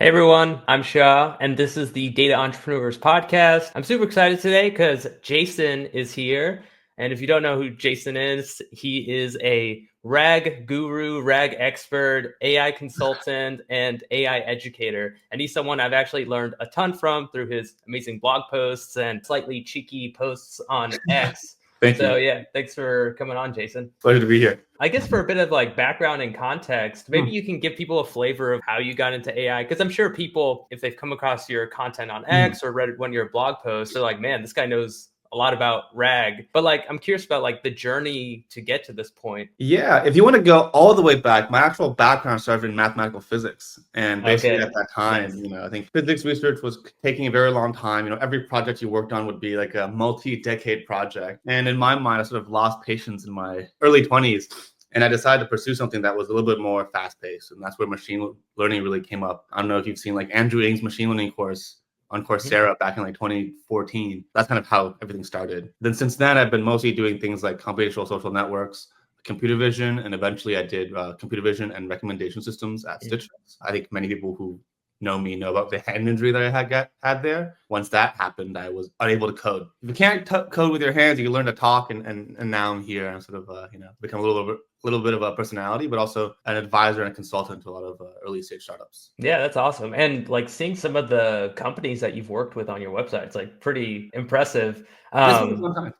Hey everyone, I'm Shah, and this is the Data Entrepreneurs Podcast. I'm super excited today because Jason is here. And if you don't know who Jason is, he is a RAG guru, RAG expert, AI consultant, and AI educator. And he's someone I've actually learned a ton from through his amazing blog posts and slightly cheeky posts on X. Thank So you. yeah, thanks for coming on, Jason. Pleasure to be here. I guess for a bit of like background and context, maybe Hmm. you can give people a flavor of how you got into AI. Because I'm sure people, if they've come across your content on Hmm. X or read one of your blog posts, they're like, man, this guy knows a lot about RAG. But like, I'm curious about like the journey to get to this point. Yeah, if you want to go all the way back, my actual background started in mathematical physics. And basically at Okay, that time, nice. I think physics research was taking a very long time. Every project you worked on would be like a multi-decade project. And in my mind, I sort of lost patience in my early 20s. And I decided to pursue something that was a little bit more fast-paced. And that's where machine learning really came up. I don't know if you've seen like Andrew Ng's machine learning course on Mhm. Coursera back in like 2014. That's kind of how everything started. Then since then, I've been mostly doing things like computational social networks, computer vision, and eventually I did computer vision and recommendation systems at Mhm. Stitch. I think many people who know me know about the hand injury that I had there. Once that happened, I was unable to code. If you can't code with your hands, you can learn to talk, and now I'm here and sort of become a little bit of a personality, but also an advisor and a consultant to a lot of early stage startups. Yeah, that's awesome. And like seeing some of the companies that you've worked with on your website, it's like pretty impressive. It's been a Um, fun time.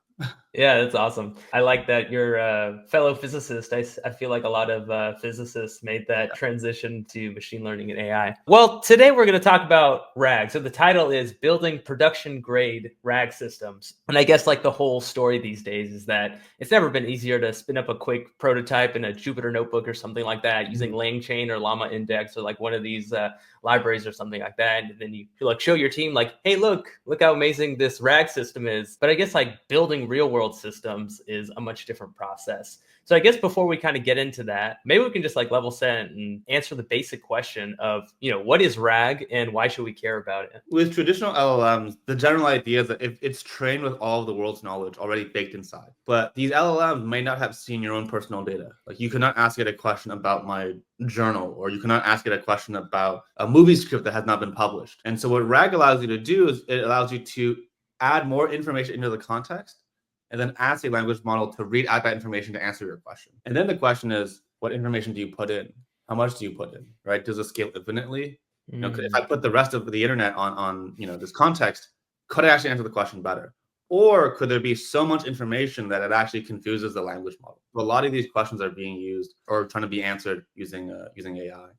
Yeah, that's awesome. I like that you're a fellow physicist. I feel like a lot of physicists made that transition to machine learning and AI. Well, today we're going to talk about RAG. So the title is Building Production Grade RAG Systems. And I guess like the whole story these days is that it's never been easier to spin up a quick prototype in a Jupyter notebook or something like that using LangChain or Llama Index or like one of these libraries or something like that. And then you like show your team like, hey, look how amazing this RAG system is. But I guess like building real world systems is a much different process. So I guess before we kind of get into that, maybe we can just like level set and answer the basic question of, what is RAG and why should we care about it? With traditional LLMs, the general idea is that if it's trained with all of the world's knowledge already baked inside, but these LLMs may not have seen your own personal data. Like you cannot ask it a question about my journal, or you cannot ask it a question about a movie script that has not been published. And so what RAG allows you to do is it allows you to add more information into the context and then ask a language model to read out that information to answer your question. And then the question is, what information do you put in? How much do you put in, right? Does it scale infinitely? If I Mm. put the rest of the internet on this context, could I actually answer the question better? Or could there be so much information that it actually confuses the language model? A lot of these questions are being used or trying to be answered using AI.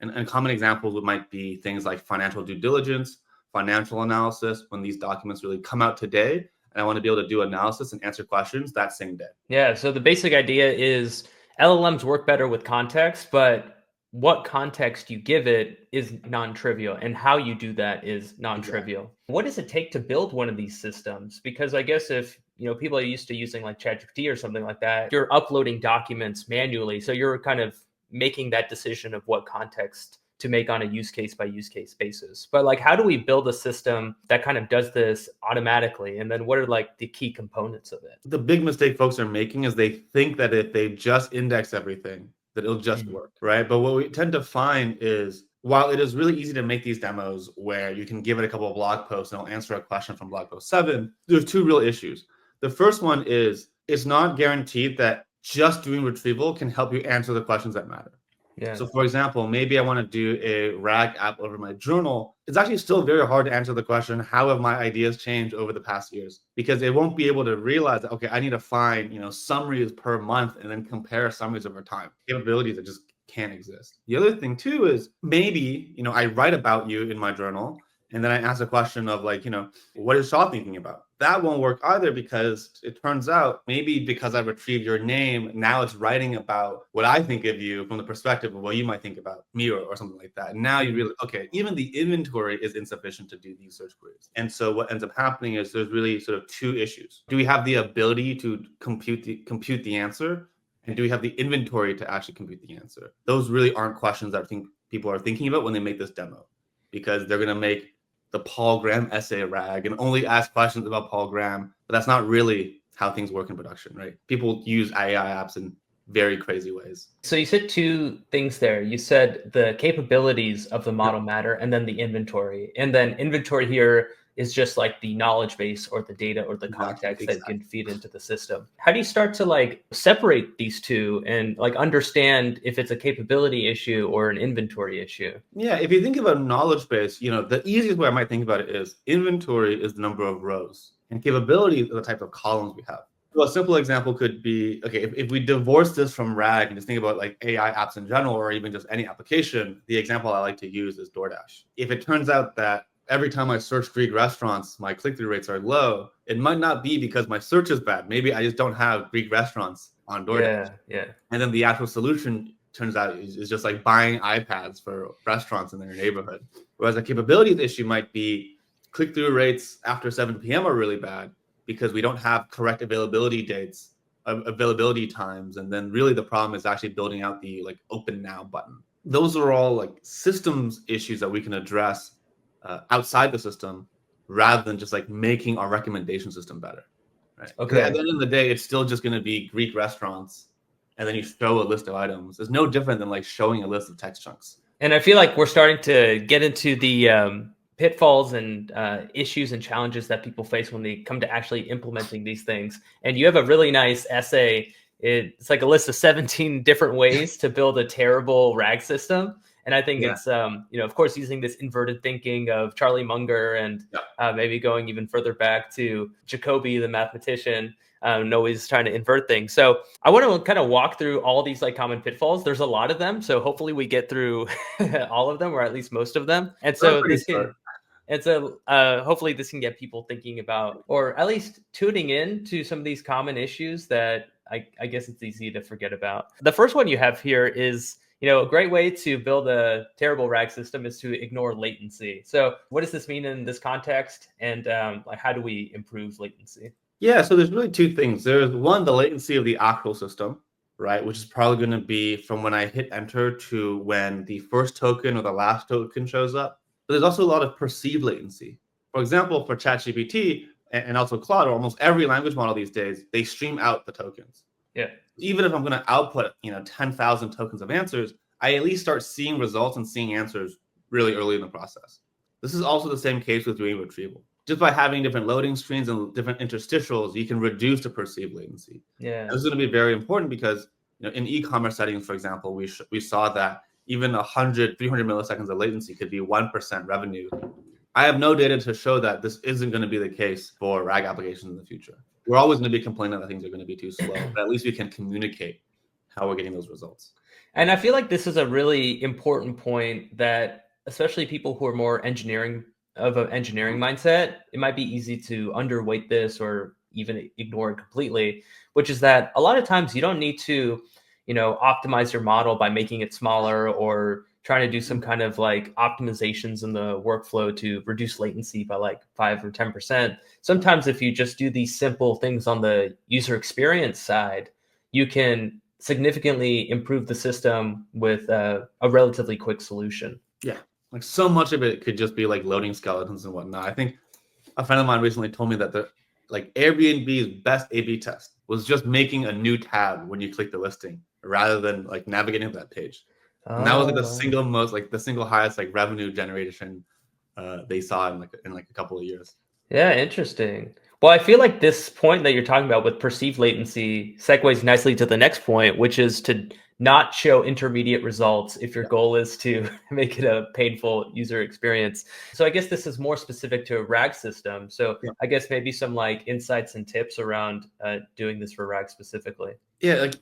And common examples might be things like financial due diligence, financial analysis, when these documents really come out today, and I want to be able to do analysis and answer questions that same day. Yeah, so the basic idea is LLMs work better with context, but what context you give it is non-trivial, and how you do that is Exactly. non-trivial. What does it take to build one of these systems? Because I guess if people are used to using like ChatGPT or something like that, you're uploading documents manually, so you're kind of making that decision of what context to make on a use case by use case basis. But like, how do we build a system that kind of does this automatically? And then what are like the key components of it? The big mistake folks are making is they think that if they just index everything, that it'll just Mhm. work, right? But what we tend to find is while it is really easy to make these demos where you can give it a couple of blog posts and it'll answer a question from blog post 7, there's two real issues. The first one is it's not guaranteed that just doing retrieval can help you answer the questions that matter. Yeah. So, for example, maybe I want to do a RAG app over my journal. It's actually still very hard to answer the question, how have my ideas changed over the past years? Because it won't be able to realize that, okay, I need to find, summaries per month and then compare summaries over time. Capabilities that just can't exist. The other thing too is maybe, I write about you in my journal and then I ask a question of like, what is Shaw thinking about? That won't work either because it turns out maybe because I retrieved your name, now it's writing about what I think of you from the perspective of what you might think about me or something like that. And now you Mm. really, okay, even the inventory is insufficient to do these search queries. And so what ends up happening is there's really sort of two issues. Do we have the ability to compute the answer? And do we have the inventory to actually compute the answer? Those really aren't questions that I think people are thinking about when they make this demo, because they're going to make the Paul Graham essay rag and only ask questions about Paul Graham. But that's not really how things work in production, right? People use AI apps in very crazy ways. So you said two things there. You said the capabilities of the model Yep. matter, and then the inventory. And then inventory here is just like the knowledge base or the data or the Exactly. context that you can feed into the system. How do you start to like separate these two and like understand if it's a capability issue or an inventory issue? Yeah, if you think about knowledge base, the easiest way I might think about it is inventory is the number of rows and capability is the type of columns we have. So a simple example could be, okay, if we divorce this from RAG and just think about like AI apps in general, or even just any application, the example I like to use is DoorDash. If it turns out that every time I search Greek restaurants, my click-through rates are low, it might not be because my search is bad. Maybe I just don't have Greek restaurants on DoorDash. Yeah. And then the actual solution turns out is just like buying iPads for restaurants in their neighborhood. Whereas a capabilities issue might be click-through rates after 7 p.m. are really bad because we don't have correct availability dates, availability times. And then really the problem is actually building out the like open now button. Those are all like systems issues that we can address outside the system rather than just like making our recommendation system better. Right. Because at the end of the day, it's still just going to be Greek restaurants and then you show a list of items. It's no different than like showing a list of text chunks. And I feel like we're starting to get into the pitfalls and issues and challenges that people face when they come to actually implementing these things. And you have a really nice essay. It's like a list of 17 different ways to build a terrible RAG system. And I think it's, of course, using this inverted thinking of Charlie Munger and maybe going even further back to Jacobi, the mathematician, always trying to invert things. So I want to kind of walk through all these like common pitfalls. There's a lot of them. So hopefully we get through all of them or at least most of them. And so hopefully this can get people thinking about, or at least tuning in to some of these common issues that I guess it's easy to forget about. The first one you have here is, a great way to build a terrible RAG system is to ignore latency. So what does this mean in this context? And how do we improve latency? Yeah, so there's really two things. There's one, the latency of the actual system, right? Which is probably going to be from when I hit enter to when the first token or the last token shows up. But there's also a lot of perceived latency. For example, for ChatGPT and also Claude, or almost every language model these days, they stream out the tokens. Yeah. Even if I'm going to output, 10,000 tokens of answers, I at least start seeing results and seeing answers really early in the process. This is also the same case with doing retrieval. Just by having different loading screens and different interstitials, you can reduce the perceived latency. Yeah. And this is going to be very important because in e-commerce settings, for example, we saw that even 100, 300 milliseconds of latency could be 1% revenue. I have no data to show that this isn't going to be the case for RAG applications in the future. We're always going to be complaining that things are going to be too slow, but at least we can communicate how we're getting those results. And I feel like this is a really important point that especially people who are more engineering mindset, it might be easy to underweight this or even ignore it completely, which is that a lot of times you don't need to, optimize your model by making it smaller or trying to do some kind of like optimizations in the workflow to reduce latency by like 5 or 10%. Sometimes if you just do these simple things on the user experience side, you can significantly improve the system with a relatively quick solution. Yeah, like so much of it could just be like loading skeletons and whatnot. I think a friend of mine recently told me that the Airbnb's best A/B test was just making a new tab when you click the listing rather than like navigating that page. And that was like the single highest like revenue generation they saw in like a couple of years. Yeah, interesting. Well, I feel like this point that you're talking about with perceived latency segues nicely to the next point, which is to not show intermediate results if your goal is to make it a painful user experience. So I guess this is more specific to a RAG system. So I guess maybe some like insights and tips around doing this for RAG specifically. Yeah, like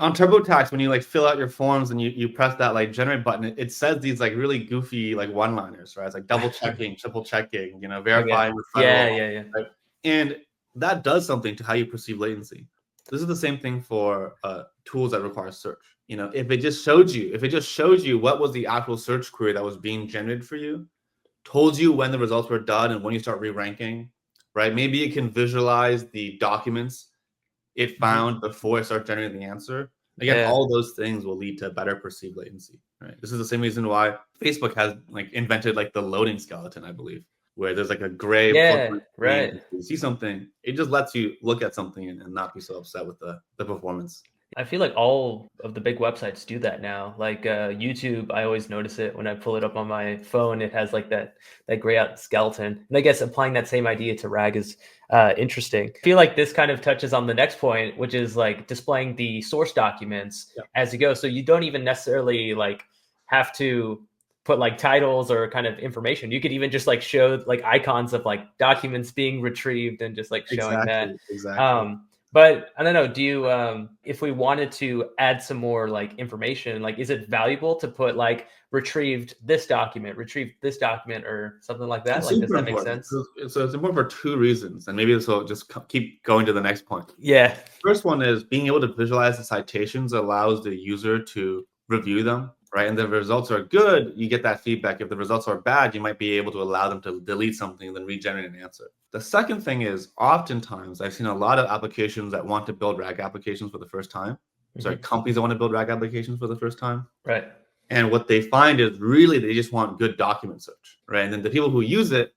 on TurboTax, when you like fill out your forms and you press that like generate button, it says these like really goofy like one-liners, right? It's like double checking, triple checking, verifying with federal. Yeah. Right? And that does something to how you perceive latency. This is the same thing for tools that require search. If it just showed you what was the actual search query that was being generated for you, told you when the results were done and when you start re-ranking, right? Maybe it can visualize the documents it found before it starts generating the answer. Again, all those things will lead to better perceived latency, right? This is the same reason why Facebook has like invented like the loading skeleton, I believe, where there's like a gray right. You see something, it just lets you look at something and not be so upset with the performance. I feel like all of the big websites do that now. Like YouTube, I always notice it when I pull it up on my phone. It has like that gray out skeleton, and I guess applying that same idea to RAG is interesting. I feel like this kind of touches on the next point, which is like displaying the source documents Yeah. as you go. So you don't even necessarily like have to put like titles or kind of information. You could even just like show like icons of like documents being retrieved and just like showing that. Exactly. But I don't know, do you if we wanted to add some more like information, like is it valuable to put like retrieved this document, or something like that? It's Like, does super that make important. sense? So it's important for two reasons, and maybe this will just keep going to the next point. Yeah. First one is being able to visualize the citations allows the user to review them, right? And if the results are good, you get that feedback. If the results are bad, you might be able to allow them to delete something and then regenerate an answer. The second thing is oftentimes I've seen a lot of applications that want to build RAG applications for the first time. Sorry, companies that want to build RAG applications for the first time. Right. And what they find is really they just want good document search, right? And then the people who use it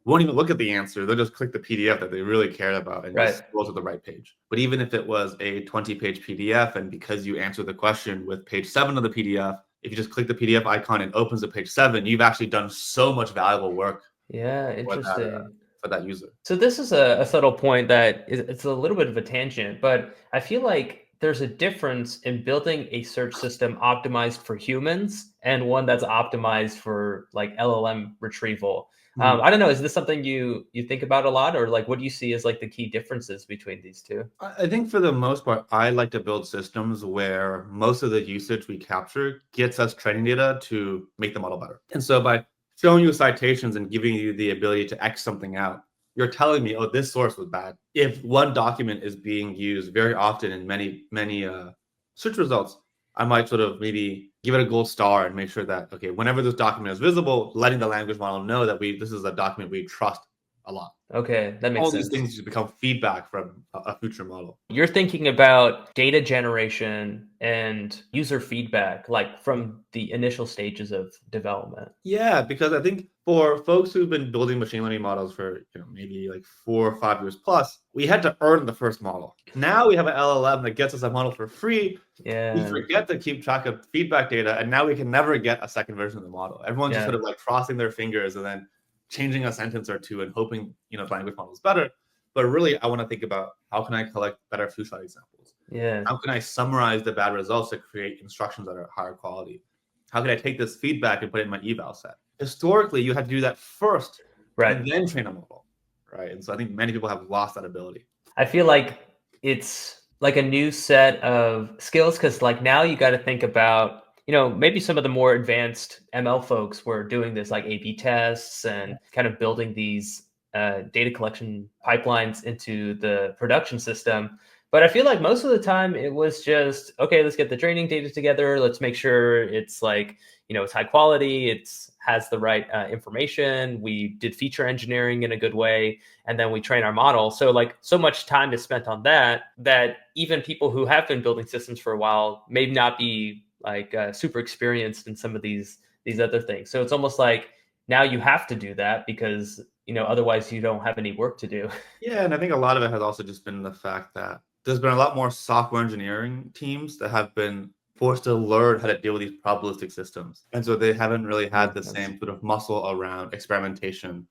won't even look at the answer. They'll just click the PDF that they really cared about and just go to the right page. But even if it was a 20-page PDF, and because you answer the question with page 7 of the PDF, if you just click the PDF icon and opens to page 7, you've actually done so much valuable work. Yeah, interesting. For that user. So this is a subtle point that it's a little bit of a tangent, but I feel like there's a difference in building a search system optimized for humans and one that's optimized for like LLM retrieval. I don't know. Is this something you think about a lot, or like what do you see as like the key differences between these two? I think for the most part, I like to build systems where most of the usage we capture gets us training data to make the model better. And so by showing you citations and giving you the ability to X something out, you're telling me, oh, this source was bad. If one document is being used very often in many search results, I might sort of maybe give it a gold star and make sure that, okay, whenever this document is visible, letting the language model know that this is a document we trust a lot. Okay, that makes All sense. these things just become feedback from a future model. You're thinking about data generation and user feedback, like from the initial stages of development. Yeah, because I think for folks who've been building machine learning models for maybe like 4 or 5 years plus, we had to earn the first model. Now we have an LLM that gets us a model for free. Yeah. We forget to keep track of feedback data, and now we can never get a second version of the model. Everyone's just sort of like crossing their fingers and then changing a sentence or two and hoping the language model is better. But really, I want to think about how can I collect better flu-shot examples? Yeah. How can I summarize the bad results to create instructions that are higher quality? How can I take this feedback and put it in my eval set? Historically, you had to do that first, right, and then train a model, right? And so I think many people have lost that ability. I feel like it's like a new set of skills because like now you got to think about maybe some of the more advanced ML folks were doing this like A/B tests and kind of building these data collection pipelines into the production system. But I feel like most of the time it was just, okay, let's get the training data together. Let's make sure it's like, it's high quality. It's has the right information. We did feature engineering in a good way. And then we train our model. So like so much time is spent on that even people who have been building systems for a while may not be like super experienced in some of these other things. So it's almost like now you have to do that because, otherwise you don't have any work to do. Yeah. And I think a lot of it has also just been the fact that there's been a lot more software engineering teams that have been forced to learn how to deal with these probabilistic systems. And so they haven't really had the same sort of muscle around experimentation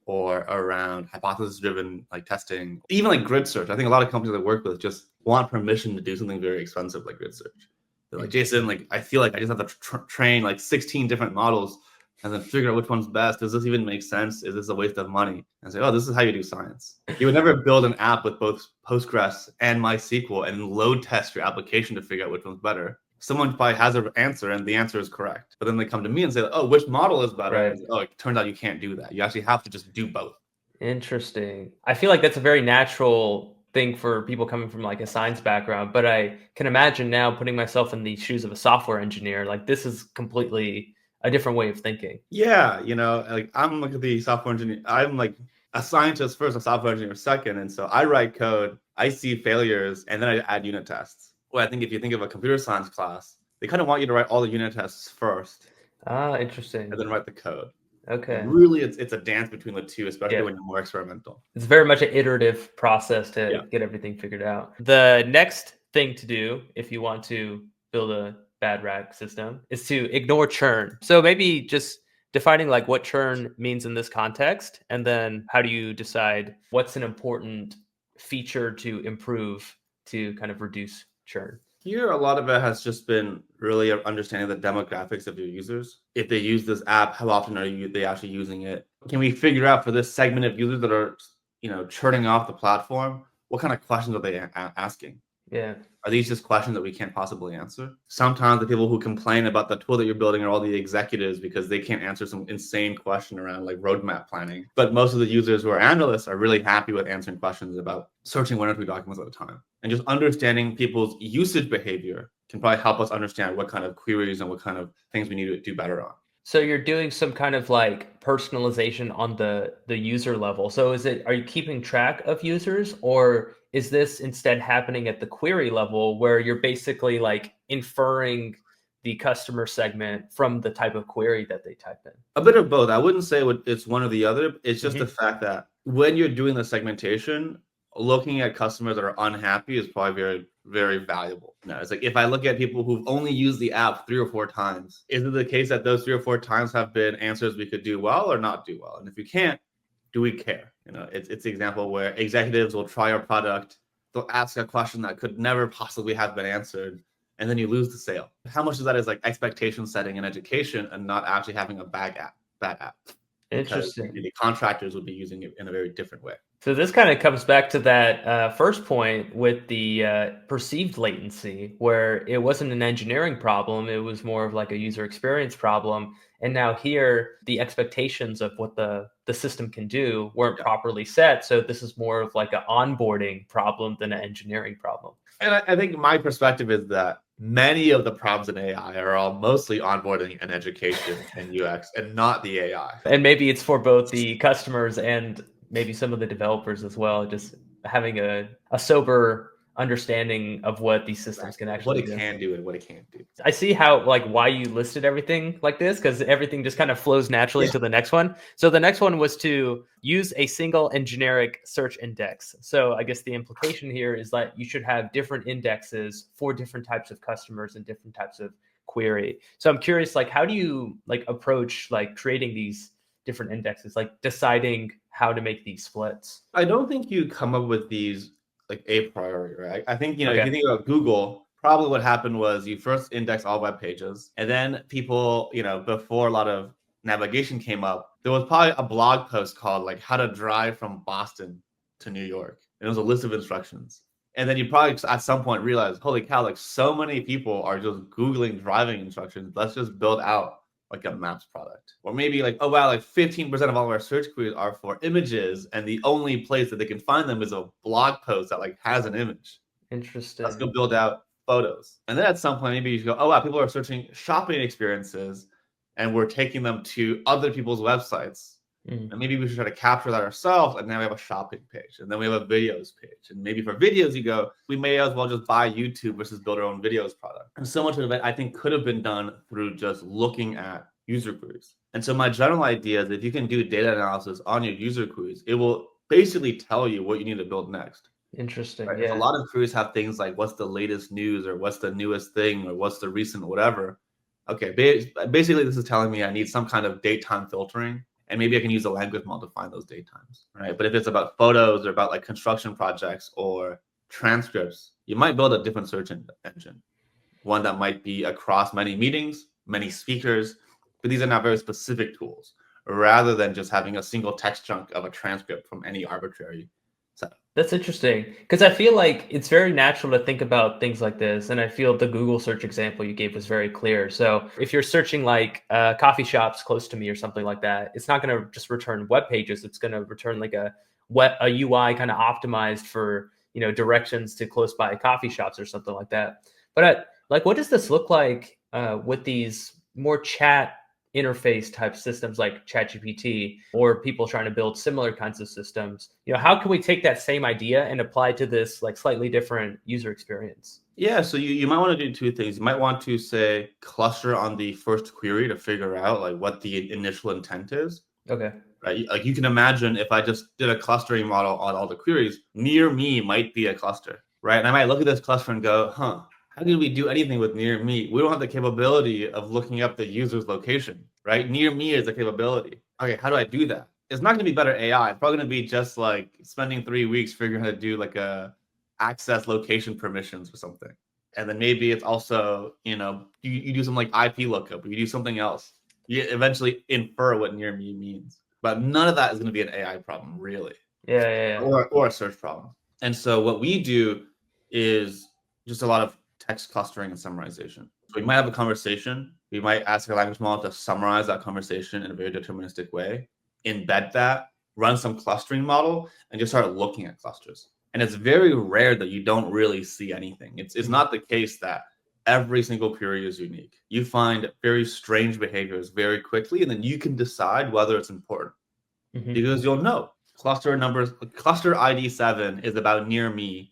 or around hypothesis-driven like testing. Even like grid search. I think a lot of companies I work with just want permission to do something very expensive like grid search. They're like, Jason, like I feel like I just have to train like 16 different models and then figure out which one's best. Does this even make sense? Is this a waste of money? And say, oh, this is how you do science. You would never build an app with both Postgres and MySQL and load test your application to figure out which one's better. Someone probably has an answer and the answer is correct. But then they come to me and say, oh, which model is better? Right. And say, oh, it turns out you can't do that. You actually have to just do both. Interesting. I feel like that's a very natural thing for people coming from like a science background, but I can imagine now putting myself in the shoes of a software engineer. Like this is completely a different way of thinking. Yeah, like I'm like the software engineer. I'm like a scientist first, a software engineer second. And so I write code, I see failures, and then I add unit tests. Well, I think if you think of a computer science class, they kind of want you to write all the unit tests first. Ah, interesting. And then write the code. Okay. And really, it's a dance between the two, especially when you're more experimental. It's very much an iterative process to get everything figured out. The next thing to do if you want to build a bad RAG system is to ignore churn. So maybe just defining like what churn means in this context, and then how do you decide what's an important feature to improve to kind of reduce churn? Here, a lot of it has just been really understanding the demographics of your users. If they use this app, how often are they actually using it? Can we figure out for this segment of users that are, churning off the platform, what kind of questions are they asking? Yeah. Are these just questions that we can't possibly answer? Sometimes the people who complain about the tool that you're building are all the executives because they can't answer some insane question around like roadmap planning. But most of the users who are analysts are really happy with answering questions about searching 1 or 2 documents at a time. And just understanding people's usage behavior can probably help us understand what kind of queries and what kind of things we need to do better on. So you're doing some kind of like personalization on the user level. So are you keeping track of users, or is this instead happening at the query level where you're basically like inferring the customer segment from the type of query that they type in? A bit of both. I wouldn't say it's one or the other. It's just the Mhm. fact that when you're doing the segmentation, looking at customers that are unhappy is probably very, very valuable. No, it's like if I look at people who've only used the app 3 or 4 times, is it the case that those 3 or 4 times have been answers we could do well or not do well? And if you can't, do we care? It's the example where executives will try our product, they'll ask a question that could never possibly have been answered, and then you lose the sale. How much of that is like expectation setting and education and not actually having a bad app? Because Interesting. the contractors would be using it in a very different way. So this kind of comes back to that first point with the perceived latency, where it wasn't an engineering problem; it was more of like a user experience problem. And now here, the expectations of what the system can do weren't Yeah. properly set. So this is more of like an onboarding problem than an engineering problem. And I think my perspective is that many of the problems in AI are all mostly onboarding and education and UX and not the AI. And maybe it's for both the customers and maybe some of the developers as well, just having a sober understanding of what these systems can What actually it do. can do and what it can't do. I see how like why you listed everything like this, because everything just kind of flows naturally Yeah. to the next one. So the next one was to use a single and generic search index. So I guess the implication here is that you should have different indexes for different types of customers and different types of query. So I'm curious, like, how do you like approach like creating these different indexes, like deciding how to make these splits? I don't think you come up with these like a priori, right? I think, if you Okay. think about Google, probably what happened was you first index all web pages, and then people, before a lot of navigation came up, there was probably a blog post called like how to drive from Boston to New York. And it was a list of instructions. And then you probably at some point realize, holy cow, like so many people are just Googling driving instructions. Let's just build out like a maps product. Or maybe like, oh wow, like 15% of all of our search queries are for images, and the only place that they can find them is a blog post that like has an image. Let's go Interesting. build out photos. And then at some point, maybe you go, oh wow, people are searching shopping experiences and we're taking them to other people's websites. Mhm. And maybe we should try to capture that ourselves. And then we have a shopping page. And then we have a videos page. And maybe for videos, you go, we may as well just buy YouTube versus build our own videos product. And so much of it, I think, could have been done through just looking at user queries. And so my general idea is if you can do data analysis on your user queries, it will basically tell you what you need to build next. Interesting. Right? If a Yeah. lot of queries have things like what's the latest news or what's the newest thing or what's the recent whatever. Okay, basically this is telling me I need some kind of date time filtering, and maybe I can use a language model to find those date times, right? But if it's about photos or about like construction projects or transcripts, you might build a different search engine, one that might be across many meetings, many speakers, but these are not very specific tools, rather than just having a single text chunk of a transcript from any arbitrary setup. That's interesting because I feel like it's very natural to think about things like this. And I feel the Google search example you gave was very clear. So if you're searching like coffee shops close to me or something like that, it's not going to just return web pages. It's going to return like a UI kind of optimized for, directions to close by coffee shops or something like that. But like, what does this look like with these more chat interface type systems like ChatGPT, or people trying to build similar kinds of systems? How can we take that same idea and apply to this like slightly different user experience? Yeah, so you might want to do two things. You might want to say cluster on the first query to figure out like what the initial intent is. Okay. Right? Like you can imagine if I just did a clustering model on all the queries, near me might be a cluster. right? And I might look at this cluster and go, huh, how can we do anything with near me? We don't have the capability of looking up the user's location, right? Near me is a capability. Okay, how do I do that? It's not going to be better AI. It's probably going to be just like spending 3 weeks figuring out how to do like a access location permissions or something. And then maybe it's also, you do some like IP lookup, or you do something else. You eventually infer what near me means. But none of that is going to be an AI problem, really. Yeah. Or a search problem. And so what we do is just a lot of text clustering and summarization. So we might have a conversation. We might ask a language model to summarize that conversation in a very deterministic way, embed that, run some clustering model, and just start looking at clusters. And it's very rare that you don't really see anything. It's not the case that every single query is unique. You find very strange behaviors very quickly, and then you can decide whether it's important. Because you'll know cluster ID 7 is about near me,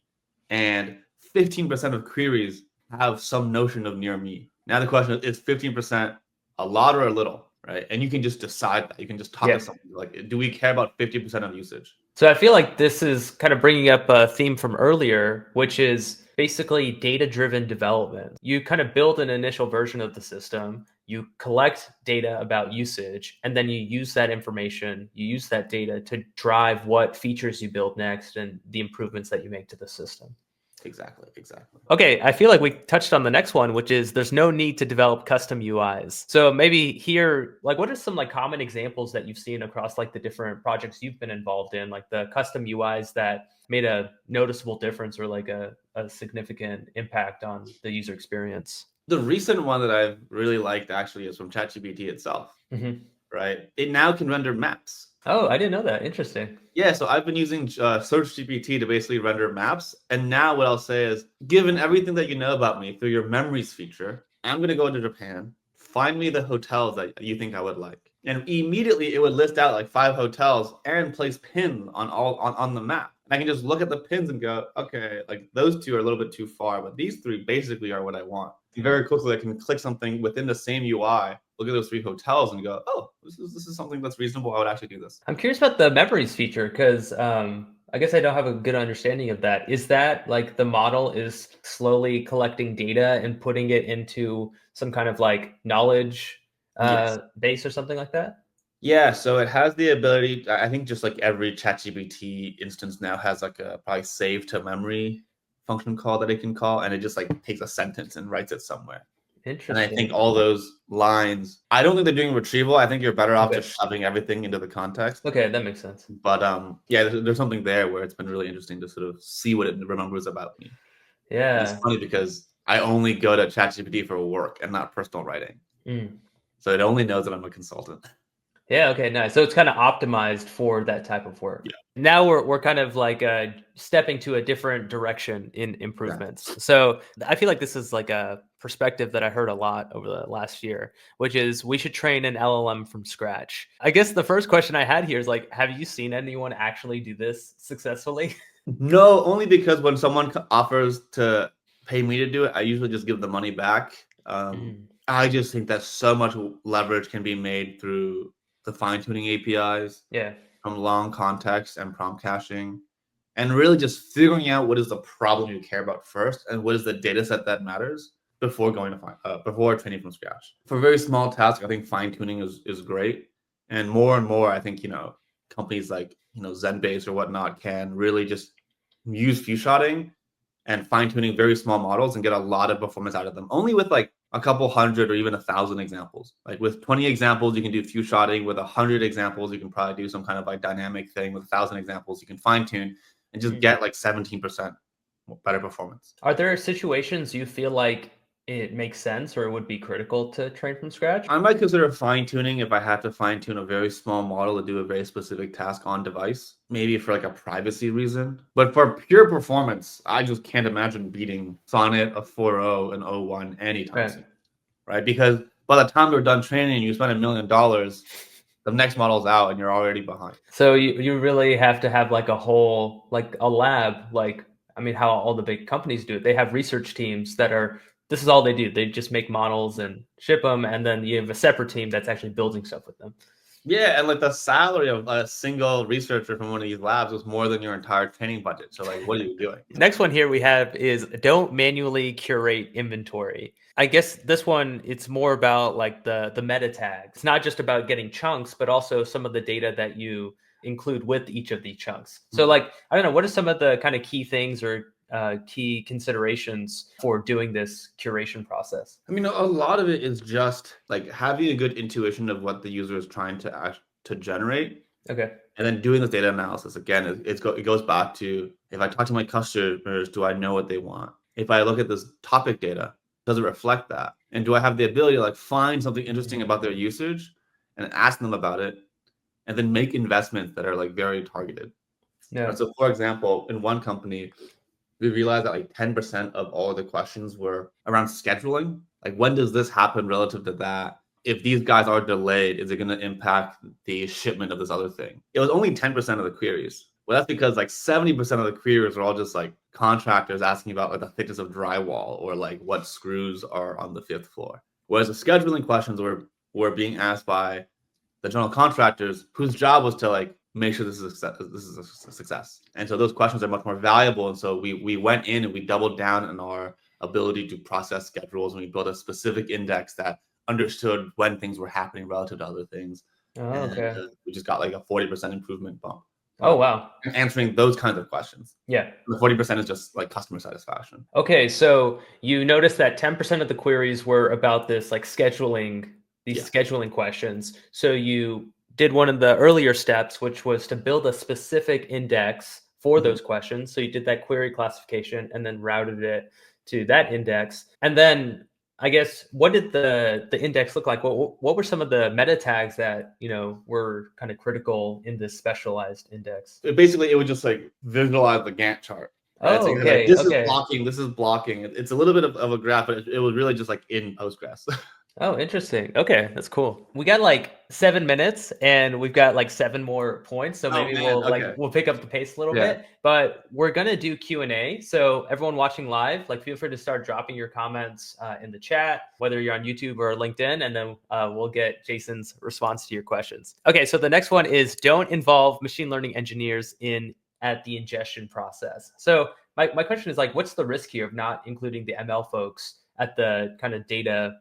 and 15% of queries have some notion of near me. Now the question is 15% a lot or a little, right? And you can just decide that. You can just talk to someone like, do we care about 50% of usage? So I feel like this is kind of bringing up a theme from earlier, which is basically data-driven development. You kind of build an initial version of the system, you collect data about usage, and then you use that information, you use that data to drive what features you build next and the improvements that you make to the system. Exactly. Okay, I feel like we touched on the next one, which is there's no need to develop custom UIs. So maybe here, like, what are some like common examples that you've seen across like the different projects you've been involved in, like the custom UIs that made a noticeable difference or like a significant impact on the user experience? The recent one that I've really liked actually is from ChatGPT itself, right? It now can render maps. Oh, I didn't know that. Interesting. Yeah, so I've been using Search GPT to basically render maps. And now what I'll say is, given everything that you know about me through your memories feature, I'm going to go into Japan, find me the hotels that you think I would like. And immediately it would list out like 5 hotels and place pins on the map. And I can just look at the pins and go, okay, like those 2 are a little bit too far, but these 3 basically are what I want. And very quickly I can click something within the same UI, look at those 3 hotels and go, oh, this is something that's reasonable. I would actually do this. I'm curious about the memories feature because I guess I don't have a good understanding of that. Is that like the model is slowly collecting data and putting it into some kind of like knowledge base or something like that? Yeah, so it has the ability, I think just like every ChatGPT instance now has like a probably save to memory function call that it can call, and it just like takes a sentence and writes it somewhere. And I think Interesting. all those lines, I don't think they're doing retrieval. I think you're better off Okay. just shoving everything into the context. Okay, that makes sense. But yeah, there's something there where it's been really interesting to sort of see what it remembers about me. And it's Yeah. funny because I only go to ChatGPT for work and not personal writing. Mm. So it only knows that I'm a consultant. Yeah, okay, nice. So it's kind of optimized for that type of work. Yeah. Now we're kind of like stepping to a different direction in improvements. Yeah. So I feel like this is like a perspective that I heard a lot over the last year, which is we should train an LLM from scratch. I guess the first question I had here is like, have you seen anyone actually do this successfully? No, only because when someone offers to pay me to do it, I usually just give the money back. I just think that so much leverage can be made through the fine-tuning APIs, Yeah. from long context and prompt caching, and really just figuring out what is the problem you care about first and what is the data set that matters before going to before training from scratch. For very small tasks, I think fine-tuning is great. And more, I think, companies like, Zenbase or whatnot can really just use few shotting and fine-tuning very small models and get a lot of performance out of them. Only with like a couple hundred or even 1,000 examples. Like with 20 examples, you can do few shotting. With 100 examples, you can probably do some kind of like dynamic thing. With 1,000 examples, you can fine-tune and just get like 17% better performance. Are there situations you feel like it makes sense or it would be critical to train from scratch? I might consider fine-tuning if I have to fine-tune a very small model to do a very specific task on device, maybe for like a privacy reason. But for pure performance, I just can't imagine beating Sonnet, a 4.0, and 0.1 anytime soon, right? Because by the time they're done training, you spend $1 million, the next model's out and you're already behind. So you really have to have like a whole, like a lab, like, I mean, how all the big companies do it. They have research teams that are, this is all they do. They just make models and ship them. And then you have a separate team that's actually building stuff with them. Yeah, and like the salary of a single researcher from one of these labs was more than your entire training budget. So like, what are you doing? Next one here we have is don't manually curate inventory. I guess this one, it's more about like the meta tags. It's not just about getting chunks, but also some of the data that you include with each of these chunks. So like, I don't know, what are some of the kind of key things or key considerations for doing this curation process? I mean, a lot of it is just like having a good intuition of what the user is trying to generate, Okay. and then doing this data analysis. Again, it goes back to, if I talk to my customers, do I know what they want? If I look at this topic data, does it reflect that? And do I have the ability to like find something interesting about their usage and ask them about it, and then make investments that are like very targeted? Yeah. So, for example, in one company, we realized that like 10% of all the questions were around scheduling. Like, when does this happen relative to that? If these guys are delayed, is it going to impact the shipment of this other thing? It was only 10% of the queries. Well, that's because like 70% of the queries are all just like contractors asking about like the thickness of drywall or like what screws are on the fifth floor. Whereas the scheduling questions were being asked by the general contractors whose job was to like make sure this is a success. And so those questions are much more valuable. And so we went in and we doubled down on our ability to process schedules, and we built a specific index that understood when things were happening relative to other things. Oh, And okay. we just got like a 40% improvement bump. Oh, wow. Answering those kinds of questions. Yeah. The 40% is just like customer satisfaction. Okay, so you noticed that 10% of the queries were about this like scheduling, these Yeah. scheduling questions. So you did one of the earlier steps, which was to build a specific index for Mhm. those questions. So you did that query classification and then routed it to that index. And then I guess what did the index look like? What were some of the meta tags that, were kind of critical in this specialized index? Basically, it would just like visualize the Gantt chart. Right. So Oh, you're like, okay, this is okay. blocking, this is blocking. It's a little bit of a graph, but it was really just like in Postgres. Oh, interesting. Okay, that's cool. We got like 7 minutes and we've got like seven more points. So Oh maybe man. Okay. we'll pick up the pace a little Yeah. bit, but we're gonna do Q&A. So everyone watching live, like feel free to start dropping your comments in the chat, whether you're on YouTube or LinkedIn, and then we'll get Jason's response to your questions. Okay, so the next one is don't involve machine learning engineers at the ingestion process. So my question is like, what's the risk here of not including the ML folks at the kind of data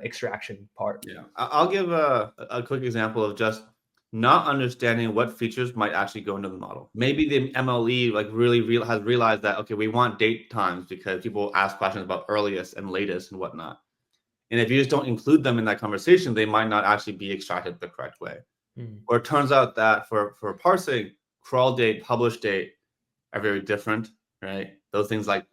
extraction part? Yeah. I'll give a quick example of just not understanding what features might actually go into the model. Maybe the MLE like has realized that, okay, we want date times because people ask questions about earliest and latest and whatnot. And if you just don't include them in that conversation, they might not actually be extracted the correct way. Or it turns out that for parsing, crawl date, publish date are very different, right? Those things like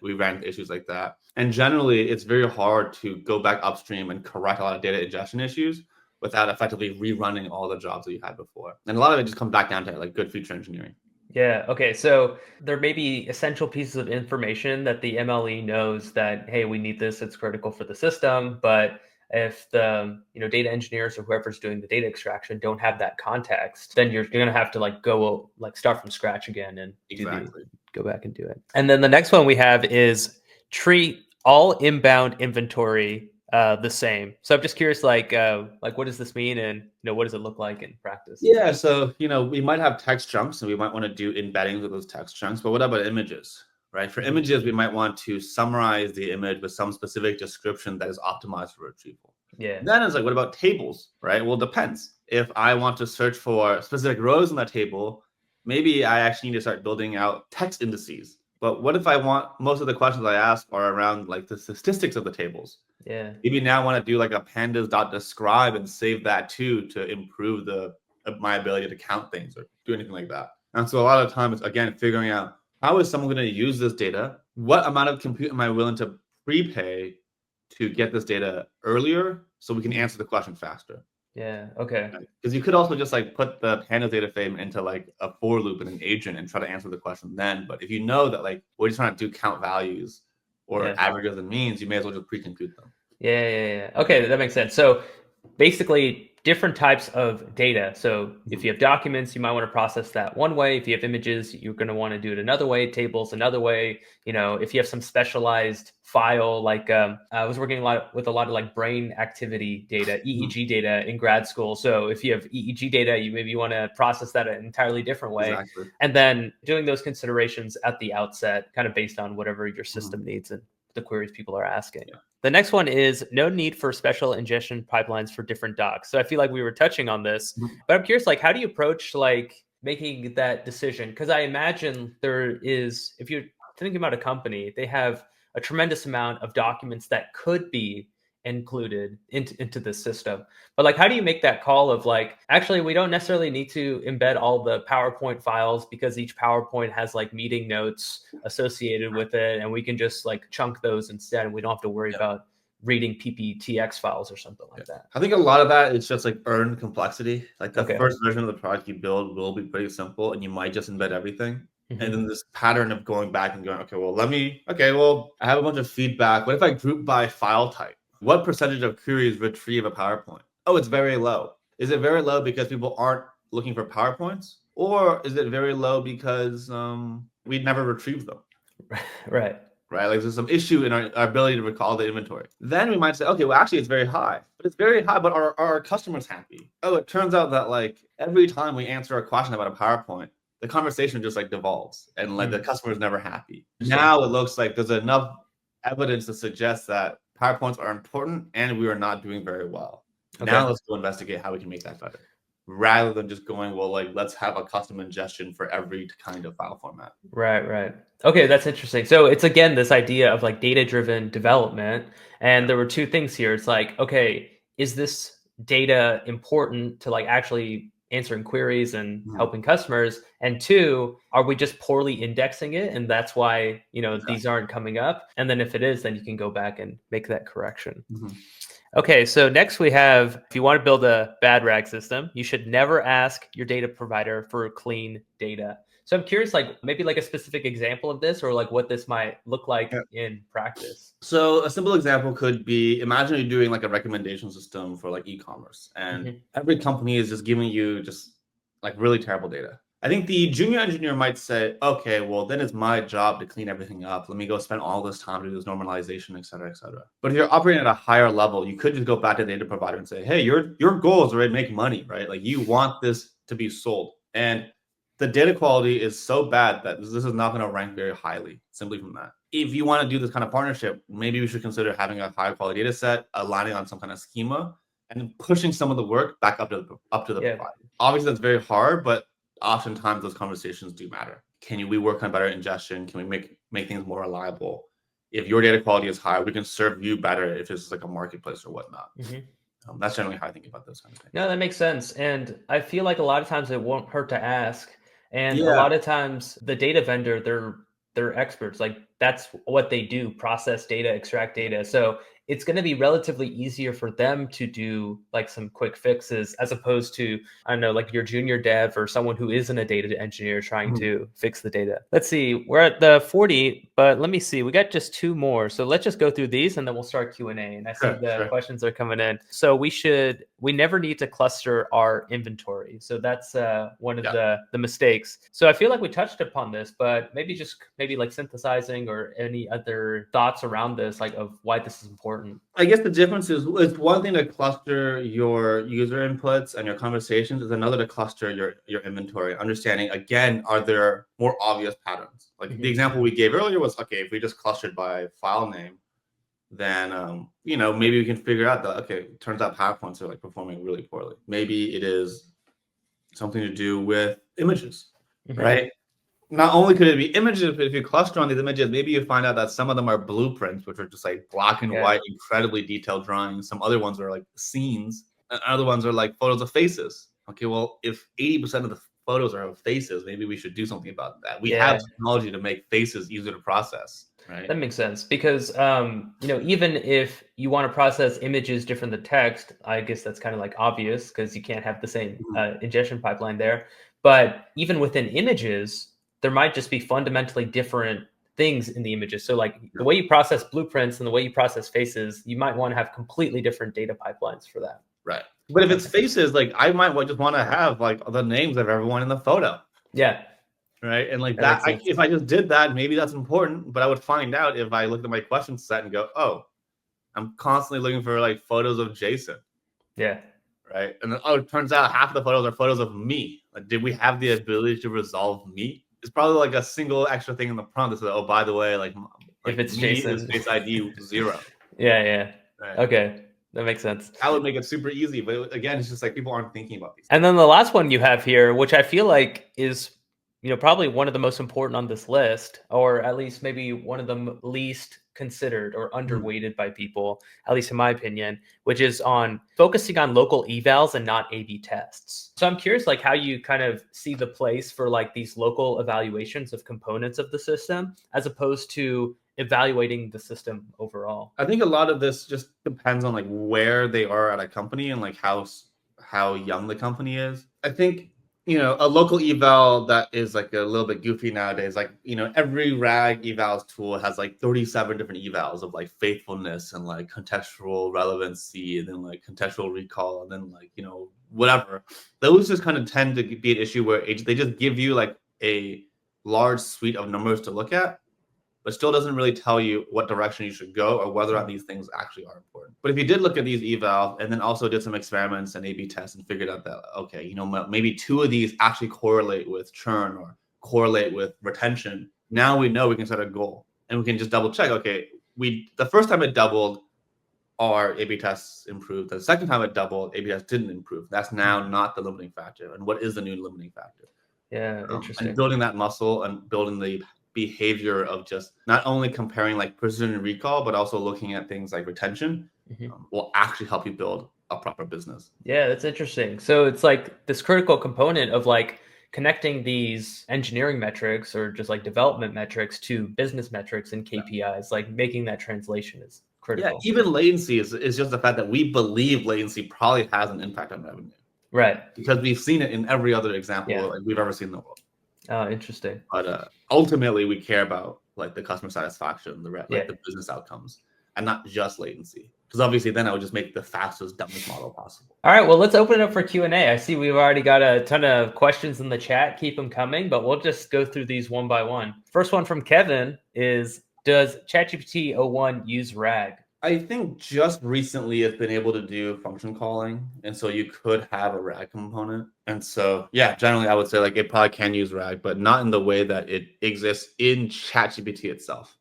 we ran into issues like that. And generally, it's very hard to go back upstream and correct a lot of data ingestion issues without effectively rerunning all the jobs that you had before. And a lot of it just comes back down to like good feature engineering. Yeah. Okay. So there may be essential pieces of information that the MLE knows that, hey, we need this, it's critical for the system. But if the data engineers or whoever's doing the data extraction don't have that context, then you're gonna have to go start from scratch again and Exactly. go back and do it. And then the next one we have is treat all inbound inventory the same. So I'm just curious, what does this mean, and what does it look like in practice? Yeah, so we might have text chunks and we might want to do embeddings with those text chunks, but what about images, right? For images, we might want to summarize the image with some specific description that is optimized for retrieval. Yeah. Then it's like, what about tables, right? Well, it depends. If I want to search for specific rows in that table, maybe I actually need to start building out text indices. But what if I want most of the questions I ask are around like the statistics of the tables? Yeah. Maybe now I want to do like a pandas.describe and save that too to improve my ability to count things or do anything like that. And so a lot of times, again, figuring out how is someone going to use this data? What amount of compute am I willing to prepay to get this data earlier so we can answer the question faster? Yeah. Okay. Because you could also just like put the pandas data frame into like a for loop in an agent and try to answer the question then. But if you know that like we're just trying to do count values or averages and means, you may as well just pre-compute them. Yeah. Okay, that makes sense. So basically, different types of data. So if you have documents, you might want to process that one way. If you have images, you're going to want to do it another way. Tables, another way. If you have some specialized file, like I was working with a lot of like brain activity data, EEG data in grad school. So if you have EEG data, you maybe want to process that an entirely different way. Exactly. And then doing those considerations at the outset, kind of based on whatever your system needs and the queries people are asking. Yeah. The next one is no need for special ingestion pipelines for different docs. So I feel like we were touching on this, but I'm curious, like, how do you approach like making that decision? Because I imagine there is, if you're thinking about a company, they have a tremendous amount of documents that could be included into the system. But like, how do you make that call of like, actually, we don't necessarily need to embed all the PowerPoint files because each PowerPoint has like meeting notes associated with it, and we can just like chunk those instead, and we don't have to worry about reading PPTX files or something like that. I think a lot of that is just like earned complexity. Like the Okay. first version of the product you build will be pretty simple, and you might just embed everything. And then this pattern of going back and going, I have a bunch of feedback. What if I group by file type? What percentage of queries retrieve a PowerPoint? Oh, it's very low. Is it very low because people aren't looking for PowerPoints? Or is it very low because we never retrieve them? Right. Like there's some issue in our ability to recall the inventory. Then we might say, okay, well, actually it's very high. But it's very high, but are our customers happy? Oh, it turns out that like every time we answer a question about a PowerPoint, the conversation just like devolves and like the customer is never happy. Now it looks like there's enough evidence to suggest that PowerPoints are important and we are not doing very well. Okay. Now let's go investigate how we can make that better, rather than just going, well, like let's have a custom ingestion for every kind of file format. Right. Okay, that's interesting. So it's again this idea of like data-driven development, and there were two things here. It's like, okay, is this data important to like actually answering queries and helping customers? And two, are we just poorly indexing it, and that's why these aren't coming up? And then if it is, then you can go back and make that correction. Okay, so next we have, if you want to build a bad RAG system, you should never ask your data provider for clean data. So I'm curious, like maybe like a specific example of this, or like what this might look like in practice. So a simple example could be, imagine you're doing like a recommendation system for like e-commerce, and every company is just giving you just like really terrible data. I think the junior engineer might say, okay, well, then it's my job to clean everything up. Let me go spend all this time to do this normalization, et cetera, et cetera. But if you're operating at a higher level, you could just go back to the data provider and say, hey, your goal is to make money, right? Like you want this to be sold. And the data quality is so bad that this is not going to rank very highly simply from that. If you want to do this kind of partnership, maybe we should consider having a high quality data set, aligning on some kind of schema, and pushing some of the work back up to the provider. Obviously, that's very hard, but oftentimes those conversations do matter. We work on better ingestion? Can we make things more reliable? If your data quality is high, we can serve you better if it's like a marketplace or whatnot. That's generally how I think about those kind of things. No, that makes sense. And I feel like a lot of times it won't hurt to ask. And a lot of times the data vendor, they're experts. Like that's what they do, process data, extract data. So it's going to be relatively easier for them to do like some quick fixes, as opposed to, I don't know, like your junior dev or someone who isn't a data engineer trying to fix the data. Let's see, we're at the 40, but let me see, we got just two more. So let's just go through these and then we'll start Q&A. And I see the questions are coming in. So we never need to cluster our inventory. So that's one of the mistakes. So I feel like we touched upon this, but maybe like synthesizing or any other thoughts around this, like of why this is important. I guess the difference is, it's one thing to cluster your user inputs and your conversations, is another to cluster your inventory. Understanding, again, are there more obvious patterns? Like the example we gave earlier was, okay, if we just clustered by file name, then maybe we can figure out that, okay, it turns out PowerPoints are like performing really poorly. Maybe it is something to do with images, right? Not only could it be images, but if you cluster on these images, maybe you find out that some of them are blueprints, which are just like black and white, incredibly detailed drawings. Some other ones are like scenes, and other ones are like photos of faces. Okay, well, if 80% of the photos are of faces, maybe we should do something about that. We have technology to make faces easier to process. Right. That makes sense, because even if you want to process images different than text, I guess that's kind of like obvious because you can't have the same ingestion pipeline there. But even within images, there might just be fundamentally different things in the images. So like the way you process blueprints and the way you process faces, you might want to have completely different data pipelines for that. Right. But if it's faces, like I might just want to have like the names of everyone in the photo. Yeah. Right. And like That that, if I just did that, maybe that's important. But I would find out if I looked at my question set and go, oh, I'm constantly looking for like photos of Jason. Yeah. Right. And then, oh, it turns out half the photos are photos of me. Like, did we have the ability to resolve me? It's probably like a single extra thing in the prompt that says, oh, by the way, like If it's me Jason. is face ID 0. Yeah. Right. Okay. That makes sense. That would make it super easy. But again, it's just like people aren't thinking about these things. And then the last one you have here, which I feel like is, probably one of the most important on this list, or at least maybe one of the least considered or underweighted by people, at least in my opinion, which is on focusing on local evals and not A/B tests. So I'm curious, like how you kind of see the place for like these local evaluations of components of the system, as opposed to evaluating the system overall. I think a lot of this just depends on like where they are at a company and like how young the company is. I think a local eval that is like a little bit goofy nowadays, like every RAG evals tool has like 37 different evals of like faithfulness and like contextual relevancy and then like contextual recall and then like whatever. Those just kind of tend to be an issue where they just give you like a large suite of numbers to look at, but still doesn't really tell you what direction you should go or whether or not these things actually are important. But if you did look at these eval and then also did some experiments and A/B tests and figured out that, okay, maybe 2 of these actually correlate with churn or correlate with retention, now we know we can set a goal and we can just double check, okay, the first time it doubled, our A/B tests improved. The second time it doubled, A/B tests didn't improve. That's now not the limiting factor. And what is the new limiting factor? Yeah, interesting. And building that muscle and building the behavior of just not only comparing like precision recall, but also looking at things like retention will actually help you build a proper business. Yeah, that's interesting. So it's like this critical component of like connecting these engineering metrics or just like development metrics to business metrics and KPIs, like making that translation is critical. Yeah, even latency is just the fact that we believe latency probably has an impact on revenue. Right. Because we've seen it in every other example we've ever seen in the world. Oh, interesting. But ultimately, we care about like the customer satisfaction, the business outcomes, and not just latency. Because obviously, then I would just make the fastest, dumbest model possible. All right, well, let's open it up for Q&A. I see we've already got a ton of questions in the chat. Keep them coming, but we'll just go through these one by one. First one from Kevin is, does ChatGPT 01 use RAG? I think just recently it's been able to do function calling. And so you could have a RAG component. And so, yeah, generally I would say like it probably can use RAG, but not in the way that it exists in ChatGPT itself.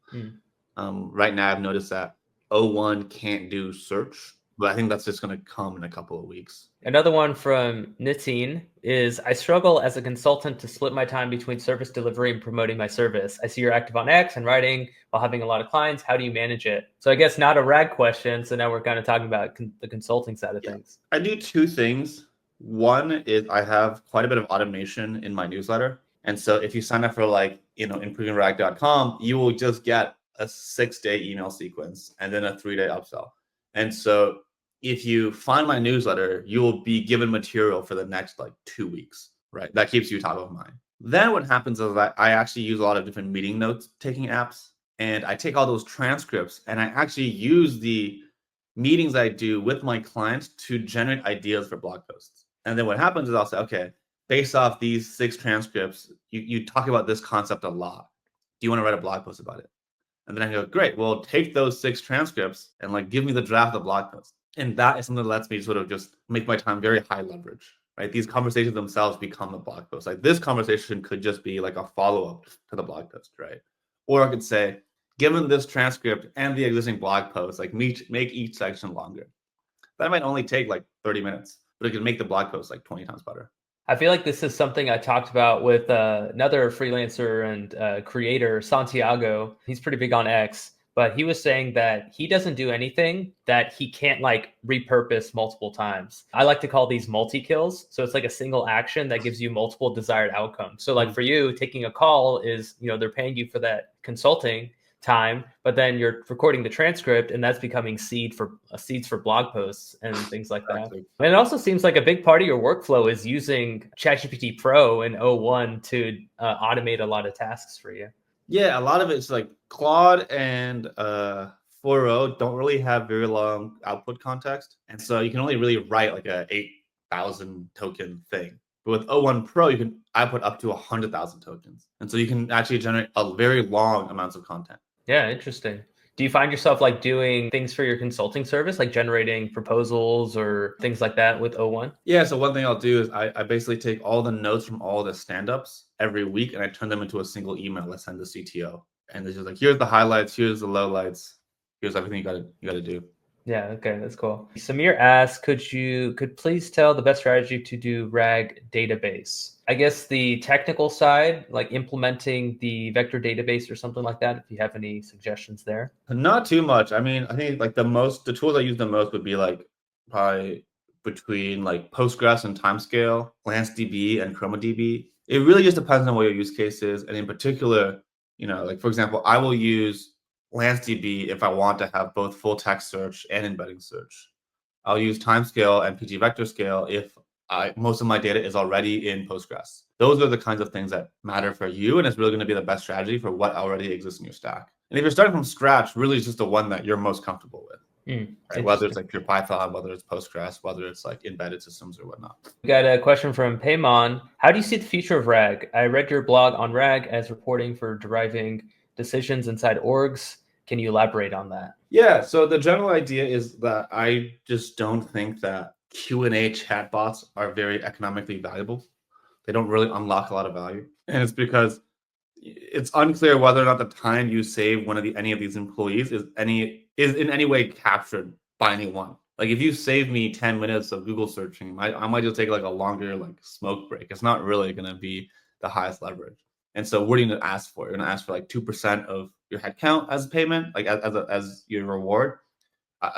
Right now I've noticed that 01 can't do search, but I think that's just going to come in a couple of weeks. Another one from Nitin is, I struggle as a consultant to split my time between service delivery and promoting my service. I see you're active on X and writing while having a lot of clients. How do you manage it? So I guess not a RAG question. So now we're kind of talking about the consulting side of things. I do 2 things. One is I have quite a bit of automation in my newsletter. And so if you sign up for like, improvingrag.com, you will just get a 6-day email sequence and then a 3-day upsell. And so if you find my newsletter, you will be given material for the next like 2 weeks, right? That keeps you top of mind. Then what happens is that I actually use a lot of different meeting notes taking apps, and I take all those transcripts and I actually use the meetings I do with my clients to generate ideas for blog posts. And then what happens is I'll say, okay, based off these 6 transcripts, you talk about this concept a lot. Do you want to write a blog post about it? And then I go, great, well, take those 6 transcripts and like give me the draft of the blog post. And that is something that lets me sort of just make my time very high leverage, right? These conversations themselves become the blog post. Like this conversation could just be like a follow-up to the blog post, right? Or I could say, given this transcript and the existing blog post, like make each section longer. That might only take like 30 minutes, but it could make the blog post like 20 times better. I feel like this is something I talked about with another freelancer and creator, Santiago. He's pretty big on X, but he was saying that he doesn't do anything that he can't like repurpose multiple times. I like to call these multi-kills. So it's like a single action that gives you multiple desired outcomes. So like for you, taking a call is, they're paying you for that consulting time, but then you're recording the transcript and that's becoming seeds for blog posts and things like that. And it also seems like a big part of your workflow is using ChatGPT Pro and 01 to automate a lot of tasks for you. Yeah, a lot of it's like Claude and 4.0 don't really have very long output context. And so you can only really write like a 8,000 token thing. But with 0.1 Pro, you can output up to 100,000 tokens. And so you can actually generate a very long amounts of content. Yeah, interesting. Do you find yourself like doing things for your consulting service, like generating proposals or things like that with O1? Yeah, so one thing I'll do is I basically take all the notes from all the stand-ups every week and I turn them into a single email I send the CTO. And it's just like, here's the highlights, here's the lowlights, here's everything you gotta do. Yeah, okay, that's cool. Samir asks, could please tell the best strategy to do RAG database? I guess the technical side, like implementing the vector database or something like that, if you have any suggestions there. Not too much. I mean, I think like the tools I use the most would be like probably between like Postgres and Timescale, LanceDB and ChromaDB. It really just depends on what your use case is. And in particular, like for example, I will use LanceDB if I want to have both full text search and embedding search. I'll use Timescale and PG Vector Scale if most of my data is already in Postgres. Those are the kinds of things that matter for you, and it's really going to be the best strategy for what already exists in your stack. And if you're starting from scratch, really it's just the one that you're most comfortable with. Right? Whether it's like pure Python, whether it's Postgres, whether it's like embedded systems or whatnot. We got a question from Paymon. How do you see the future of RAG? I read your blog on RAG as reporting for deriving decisions inside orgs. Can you elaborate on that? Yeah, so the general idea is that I just don't think that Q&A chatbots are very economically valuable. They don't really unlock a lot of value. And it's because it's unclear whether or not the time you save any of these employees is in any way captured by anyone. Like if you save me 10 minutes of Google searching, I might just take like a longer like smoke break. It's not really going to be the highest leverage. And so what are you going to ask for? You're going to ask for like 2% of your headcount as a payment, like as your reward.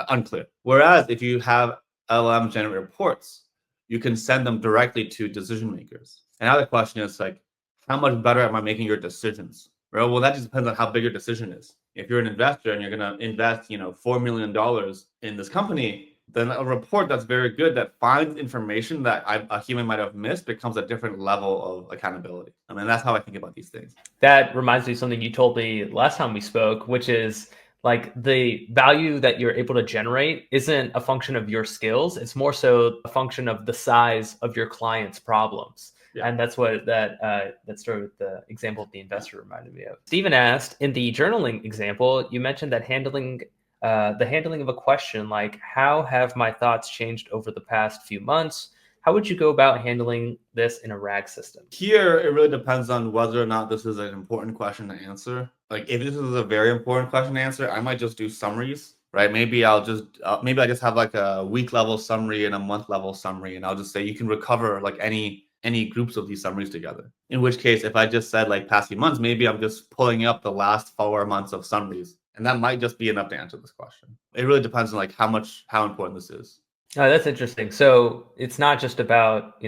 Unclear. Whereas if you have LLM generate reports, you can send them directly to decision makers. And now the question is like, how much better am I making your decisions? Right? Well, that just depends on how big your decision is. If you're an investor and you're going to invest, $4 million in this company, then a report that's very good that finds information that a human might have missed becomes a different level of accountability. I mean, that's how I think about these things. That reminds me of something you told me last time we spoke, which is like the value that you're able to generate isn't a function of your skills. It's more so a function of the size of your client's problems. Yeah. And that's what that story with the example of the investor reminded me of. Steven asked, in the journaling example, you mentioned that the handling of a question like, how have my thoughts changed over the past few months? How would you go about handling this in a RAG system? Here, it really depends on whether or not this is an important question to answer. Like if this is a very important question to answer, I might just do summaries, right? Maybe I just have like a week level summary and a month level summary. And I'll just say you can recover like any groups of these summaries together. In which case, if I just said like past few months, maybe I'm just pulling up the last 4 months of summaries. And that might just be enough to answer this question. It really depends on like how important this is. Oh, that's interesting. So it's not just about,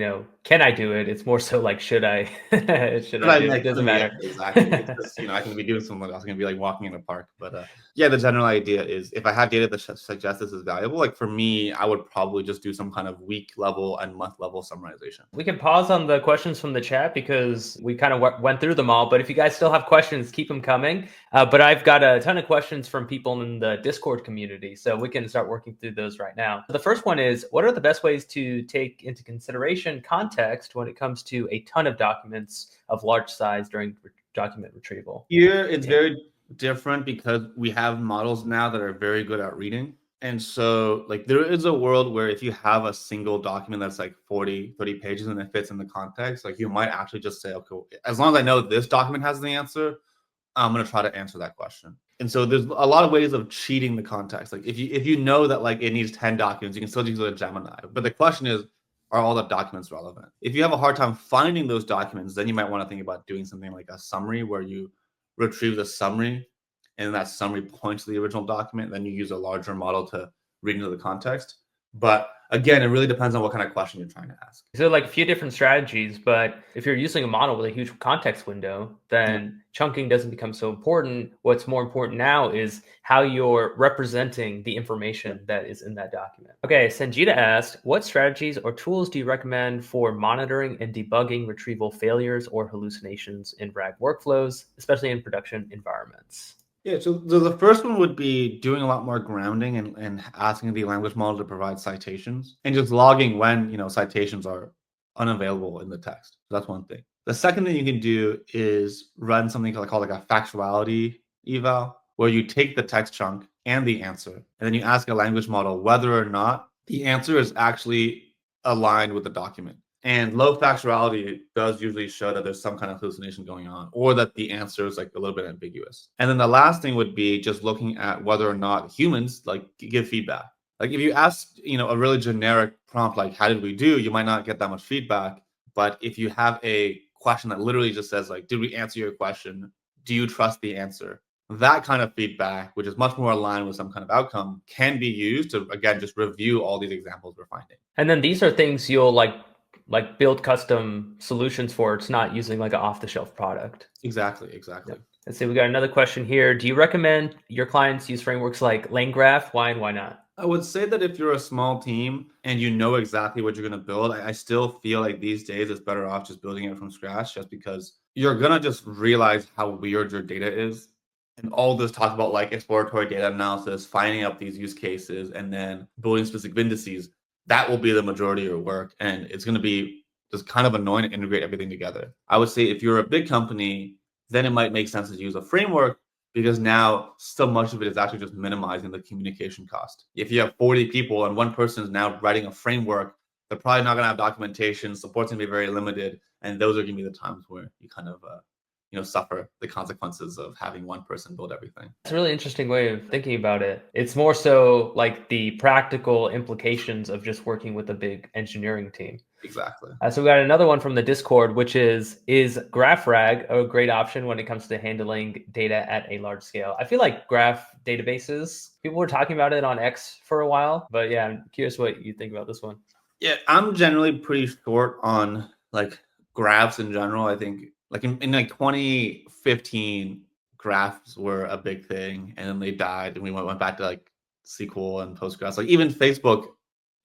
can I do it? It's more so like, should I? should I do it? It doesn't matter. Yeah, exactly. It's just, I can be doing something else. I can be like walking in a park. But yeah, the general idea is if I have data that suggests this is valuable, like for me, I would probably just do some kind of week level and month level summarization. We can pause on the questions from the chat because we kind of went through them all. But if you guys still have questions, keep them coming. But I've got a ton of questions from people in the Discord community, so we can start working through those right now. The first one is, what are the best ways to take into consideration context when it comes to a ton of documents of large size during document retrieval? Here, it's very different because we have models now that are very good at reading. And so like there is a world where if you have a single document that's like 30 pages and it fits in the context, like you might actually just say, okay, as long as I know this document has the answer, I'm going to try to answer that question. And so there's a lot of ways of cheating the context. Like if you know that like it needs 10 documents, you can still use a Gemini. But the question is, are all the documents relevant? If you have a hard time finding those documents, then you might want to think about doing something like a summary where you retrieve the summary and that summary points to the original document. Then you use a larger model to read into the context. But again, it really depends on what kind of question you're trying to ask. So like a few different strategies, but if you're using a model with a huge context window, then chunking doesn't become so important. What's more important now is how you're representing the information that is in that document. Okay, Sanjita asked, what strategies or tools do you recommend for monitoring and debugging retrieval failures or hallucinations in RAG workflows, especially in production environments? Yeah, so the first one would be doing a lot more grounding and asking the language model to provide citations and just logging when, citations are unavailable in the text. So that's one thing. The second thing you can do is run something called like a factuality eval, where you take the text chunk and the answer, and then you ask a language model whether or not the answer is actually aligned with the document. And low factuality does usually show that there's some kind of hallucination going on, or that the answer is like a little bit ambiguous. And then the last thing would be just looking at whether or not humans like give feedback. Like if you ask, a really generic prompt like "How did we do?" you might not get that much feedback. But if you have a question that literally just says like, "Did we answer your question? Do you trust the answer?" That kind of feedback, which is much more aligned with some kind of outcome, can be used to again just review all these examples we're finding. And then these are things you'll like build custom solutions for. It's not using like an off-the-shelf product. Exactly, exactly. Yep. Let's see, we got another question here. Do you recommend your clients use frameworks like Langgraph? Why and why not? I would say that if you're a small team and you know exactly what you're going to build, I still feel like these days it's better off just building it from scratch, just because you're going to just realize how weird your data is. And all this talk about like exploratory data analysis, finding up these use cases, and then building specific indices, that will be the majority of your work. And it's going to be just kind of annoying to integrate everything together. I would say if you're a big company, then it might make sense to use a framework, because now so much of it is actually just minimizing the communication cost. If you have 40 people and one person is now writing a framework, they're probably not going to have documentation, support's going to be very limited, and those are going to be the times where you kind of suffer the consequences of having one person build everything. It's a really interesting way of thinking about it. It's more so like the practical implications of just working with a big engineering team. Exactly. So we got another one from the Discord, which is GraphRag a great option when it comes to handling data at a large scale? I feel like graph databases, people were talking about it on X for a while, but yeah, I'm curious what you think about this one. Yeah, I'm generally pretty short on like graphs in general. I think like in like 2015, graphs were a big thing, and then they died, and we went back to like SQL and Postgres. Like even Facebook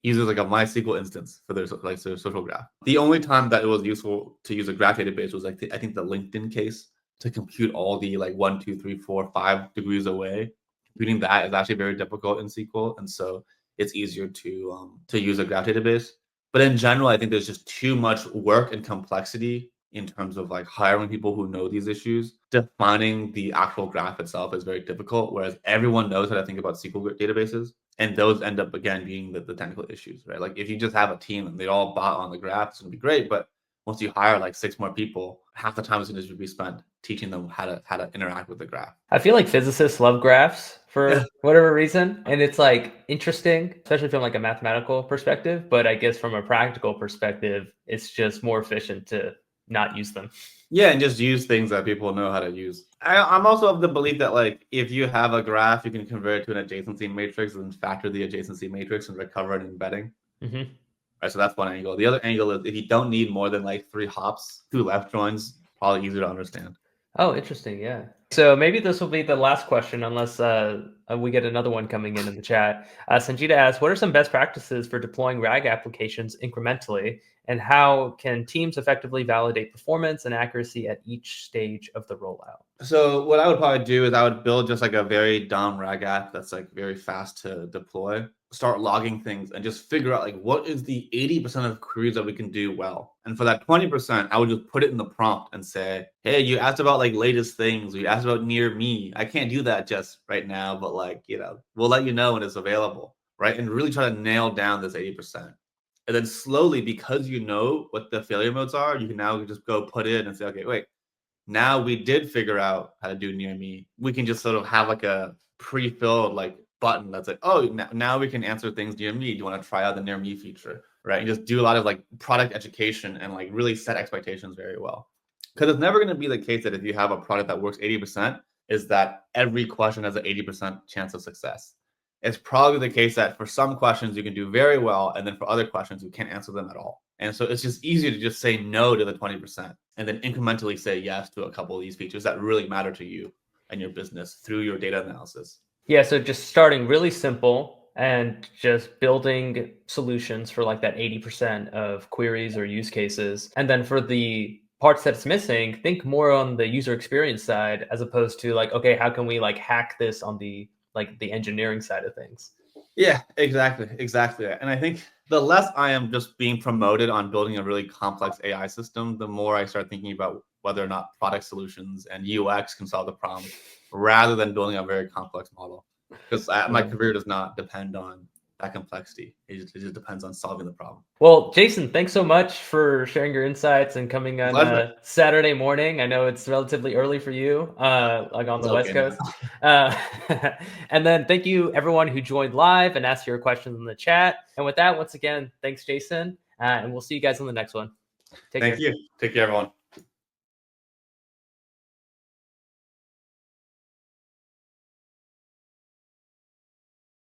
uses like a MySQL instance for their their social graph. The only time that it was useful to use a graph database was like I think the LinkedIn case to compute all the like 1, 2, 3, 4, 5 degrees away. Computing that is actually very difficult in SQL, and so it's easier to use a graph database. But in general, I think there's just too much work and complexity in terms of like hiring people who know these issues. Defining the actual graph itself is very difficult, whereas everyone knows how to think about SQL databases. And those end up again being the technical issues, right? Like if you just have a team and they all bought on the graph, it's gonna be great. But once you hire like 6 more people, half the time is going to be spent teaching them how to interact with the graph. I feel like physicists love graphs for whatever reason, and it's like interesting, especially from like a mathematical perspective. But I guess from a practical perspective, it's just more efficient to not use them. Yeah, and just use things that people know how to use. I'm also of the belief that like if you have a graph, you can convert it to an adjacency matrix and factor the adjacency matrix and recover an embedding. Mm-hmm. Right, so that's one angle. The other angle is if you don't need more than like 3 hops, 2 left joins, probably easier to understand. Oh, interesting. Yeah. So maybe this will be the last question, unless we get another one coming in the chat. Sanjita asks, what are some best practices for deploying RAG applications incrementally, and how can teams effectively validate performance and accuracy at each stage of the rollout? So what I would probably do is I would build just like a very dumb RAG app that's like very fast to deploy, start logging things and just figure out like what is the 80% of queries that we can do well. And for that 20%, I would just put it in the prompt and say, hey, you asked about like latest things, you asked about near me. I can't do that just right now, but like, we'll let you know when it's available, right? And really try to nail down this 80%. And then slowly, because you know what the failure modes are, you can now just go put in and say, okay, wait, now we did figure out how to do near me. We can just sort of have like a pre-filled like button that's like, oh, now we can answer things near me. Do you want to try out the near me feature? Right. And just do a lot of like product education and like really set expectations very well. Because it's never going to be the case that if you have a product that works 80%, is that every question has an 80% chance of success. It's probably the case that for some questions you can do very well, and then for other questions you can't answer them at all. And so it's just easier to just say no to the 20% and then incrementally say yes to a couple of these features that really matter to you and your business through your data analysis. Yeah, so just starting really simple and just building solutions for like that 80% of queries or use cases. And then for the parts that's missing, think more on the user experience side as opposed to like, okay, how can we like hack this on the like the engineering side of things? Yeah, exactly. And I think the less I am just being promoted on building a really complex AI system, the more I start thinking about whether or not product solutions and UX can solve the problem, rather than building a very complex model. Because my career does not depend on that complexity. It just depends on solving the problem. Well, Jason, thanks so much for sharing your insights and coming on Pleasure. Saturday morning. I know it's relatively early for you, like on It's the West okay Coast. now. And then thank you everyone who joined live and asked your questions in the chat. And with that, once again, thanks, Jason. And we'll see you guys on the next one. Take Thank care. you. Take care, everyone.